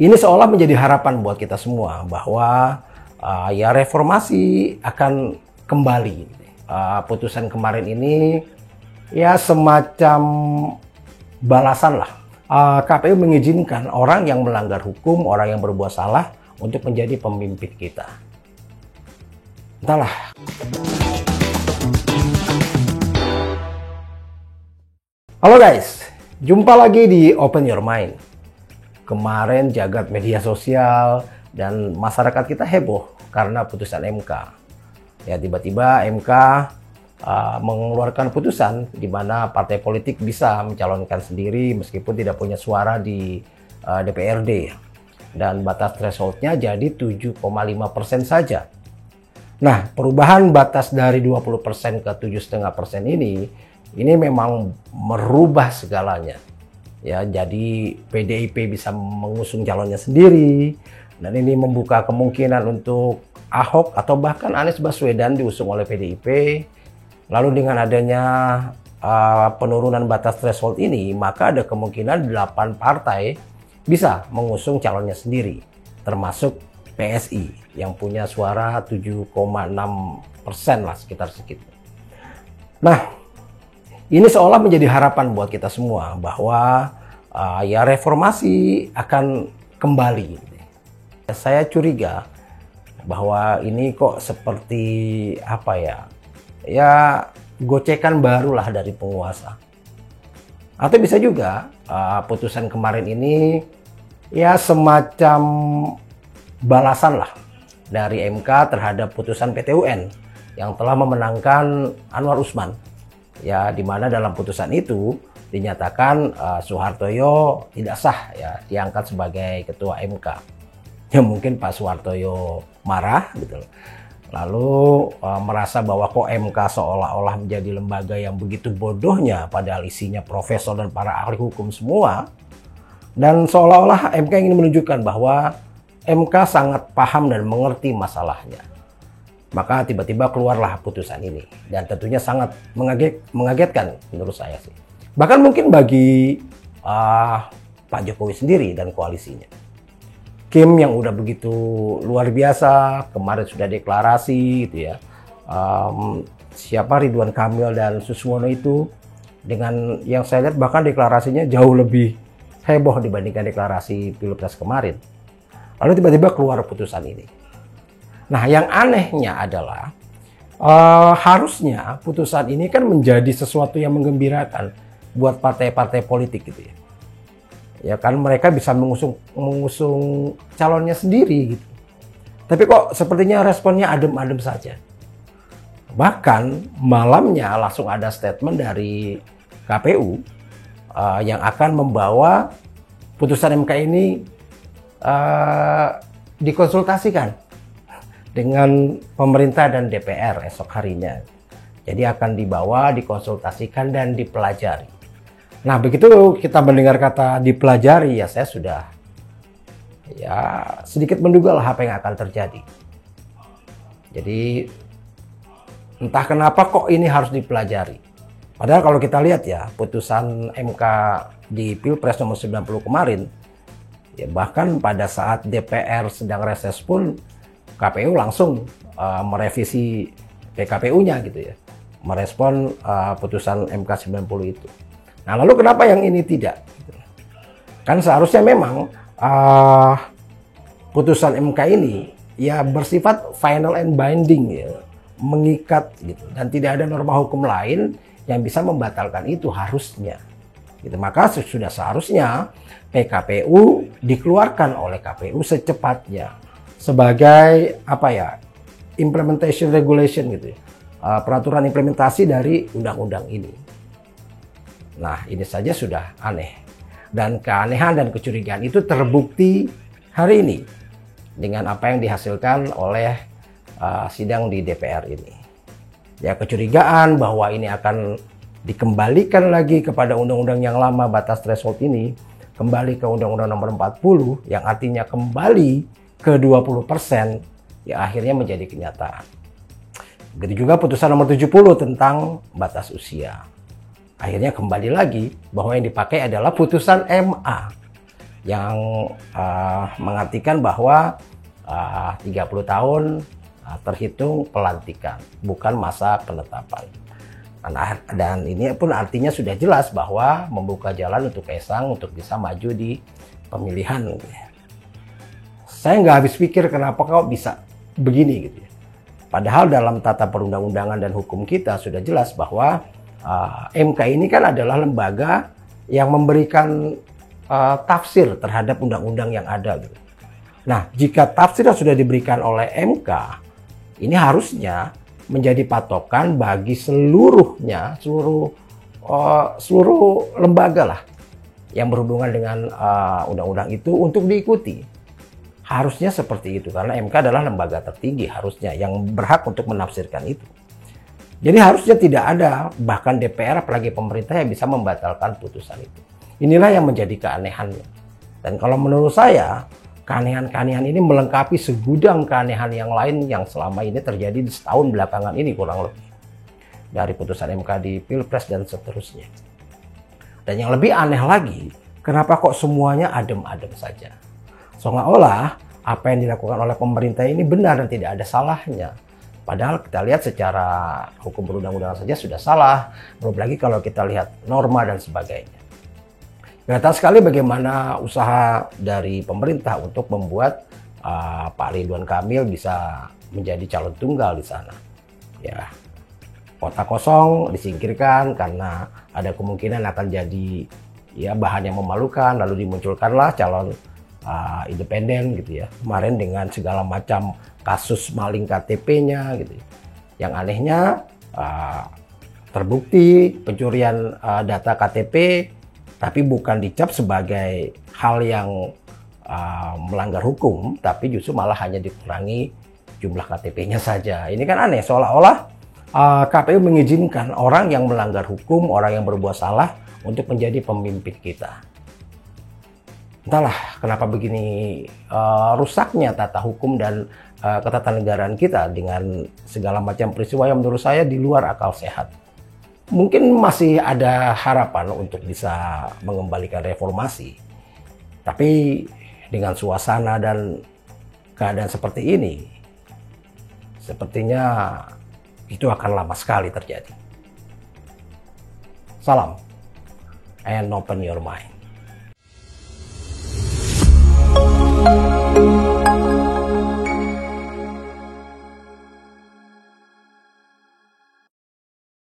Ini seolah menjadi harapan buat kita semua bahwa ya reformasi akan kembali. Putusan kemarin ini ya semacam balasan lah. KPU mengizinkan orang yang melanggar hukum, orang yang berbuat salah untuk menjadi pemimpin kita. Entahlah. Halo guys, jumpa lagi di Open Your Mind. Kemarin jagat media sosial dan masyarakat kita heboh karena putusan MK. Ya tiba-tiba MK mengeluarkan putusan di mana partai politik bisa mencalonkan sendiri meskipun tidak punya suara di DPRD. Dan batas thresholdnya jadi 7,5% saja. Nah, perubahan batas dari 20% ke 7,5% ini memang merubah segalanya. Ya, jadi PDIP bisa mengusung calonnya sendiri, dan ini membuka kemungkinan untuk Ahok atau bahkan Anies Baswedan diusung oleh PDIP. Lalu dengan adanya penurunan batas threshold ini, maka ada kemungkinan 8 partai bisa mengusung calonnya sendiri, termasuk PSI yang punya suara 7,6% lah, sekitar segitu. Nah, ini seolah menjadi harapan buat kita semua bahwa ya reformasi akan kembali. Saya curiga bahwa ini kok seperti apa ya? Ya gocekan barulah dari penguasa. Atau bisa juga putusan kemarin ini ya semacam balasan lah dari MK terhadap putusan PT UN yang telah memenangkan Anwar Usman. Ya, di mana dalam putusan itu dinyatakan Soehartoyo tidak sah ya diangkat sebagai ketua MK. Ya mungkin Pak Soehartoyo marah gitu. Lalu merasa bahwa kok MK seolah-olah menjadi lembaga yang begitu bodohnya padahal isinya profesor dan para ahli hukum semua. Dan seolah-olah MK ingin menunjukkan bahwa MK sangat paham dan mengerti masalahnya. Maka tiba-tiba keluarlah putusan ini. Dan tentunya sangat mengagetkan menurut saya sih. Bahkan mungkin bagi Pak Jokowi sendiri dan koalisinya. Kim yang udah begitu luar biasa, kemarin sudah deklarasi gitu ya. Siapa Ridwan Kamil dan Suswono itu, dengan yang saya lihat bahkan deklarasinya jauh lebih heboh dibandingkan deklarasi Pilpres kemarin. Lalu tiba-tiba keluar putusan ini. Nah, yang anehnya adalah harusnya putusan ini kan menjadi sesuatu yang menggembirakan buat partai-partai politik gitu ya. Ya kan mereka bisa mengusung calonnya sendiri gitu. Tapi kok sepertinya responnya adem-adem saja. Bahkan malamnya langsung ada statement dari KPU yang akan membawa putusan MK ini dikonsultasikan dengan pemerintah dan DPR esok harinya. Jadi akan dibawa, dikonsultasikan dan dipelajari. Nah, begitu kita mendengar kata dipelajari, ya saya sudah ya sedikit menduga lah apa yang akan terjadi. Jadi entah kenapa kok ini harus dipelajari. Padahal kalau kita lihat ya, putusan MK di Pilpres nomor 90 kemarin, ya bahkan pada saat DPR sedang reses pun KPU langsung merevisi PKPU-nya gitu ya, merespon putusan MK 90 itu. Nah, lalu kenapa yang ini tidak? Kan seharusnya memang putusan MK ini ya bersifat final and binding ya, mengikat gitu, dan tidak ada norma hukum lain yang bisa membatalkan itu harusnya. Gitu. Maka sudah seharusnya PKPU dikeluarkan oleh KPU secepatnya sebagai apa ya, implementation regulation gitu ya, peraturan implementasi dari undang-undang ini. Nah, ini saja sudah aneh, dan keanehan dan kecurigaan itu terbukti hari ini dengan apa yang dihasilkan oleh sidang di DPR ini. Ya, kecurigaan bahwa ini akan dikembalikan lagi kepada undang-undang yang lama, batas threshold ini kembali ke Undang-Undang Nomor 40 yang artinya kembali ke 20%, ya akhirnya menjadi kenyataan. Begitu juga putusan nomor 70 tentang batas usia. Akhirnya kembali lagi bahwa yang dipakai adalah putusan MA. yang mengartikan bahwa 30 tahun terhitung pelantikan, bukan masa penetapan. Dan ini pun artinya sudah jelas bahwa membuka jalan untuk Kaisang untuk bisa maju di pemilihan. Saya nggak habis pikir kenapa kok bisa begini gitu ya. Padahal dalam tata perundang-undangan dan hukum kita sudah jelas bahwa MK ini kan adalah lembaga yang memberikan tafsir terhadap undang-undang yang ada gitu. Nah, jika tafsir yang sudah diberikan oleh MK, ini harusnya menjadi patokan bagi seluruh lembaga lah yang berhubungan dengan undang-undang itu untuk diikuti. Harusnya seperti itu, karena MK adalah lembaga tertinggi harusnya yang berhak untuk menafsirkan itu. Jadi harusnya tidak ada, bahkan DPR apalagi pemerintah yang bisa membatalkan putusan itu. Inilah yang menjadi keanehannya. Dan kalau menurut saya, keanehan-keanehan ini melengkapi segudang keanehan yang lain yang selama ini terjadi di setahun belakangan ini kurang lebih. Dari putusan MK di Pilpres dan seterusnya. Dan yang lebih aneh lagi, kenapa kok semuanya adem-adem saja? Seolah-olah apa yang dilakukan oleh pemerintah ini benar dan tidak ada salahnya. Padahal kita lihat secara hukum perundang-undangan saja sudah salah. Belum lagi kalau kita lihat norma dan sebagainya. Kelihatan sekali bagaimana usaha dari pemerintah untuk membuat Pak Ridwan Kamil bisa menjadi calon tunggal di sana. Ya, kota kosong disingkirkan karena ada kemungkinan akan jadi bahan yang memalukan, lalu dimunculkanlah calon independen gitu ya. Kemarin dengan segala macam kasus maling KTP-nya gitu. Yang anehnya terbukti pencurian data KTP, tapi bukan dicap sebagai hal yang melanggar hukum, tapi justru malah hanya dikurangi jumlah KTP-nya saja. Ini kan aneh, seolah-olah KPU mengizinkan orang yang melanggar hukum, orang yang berbuat salah untuk menjadi pemimpin kita. Entahlah kenapa begini rusaknya tata hukum dan ketatanegaraan kita dengan segala macam peristiwa yang menurut saya di luar akal sehat. Mungkin masih ada harapan untuk bisa mengembalikan reformasi. Tapi dengan suasana dan keadaan seperti ini, sepertinya itu akan lama sekali terjadi. Salam and open your mind.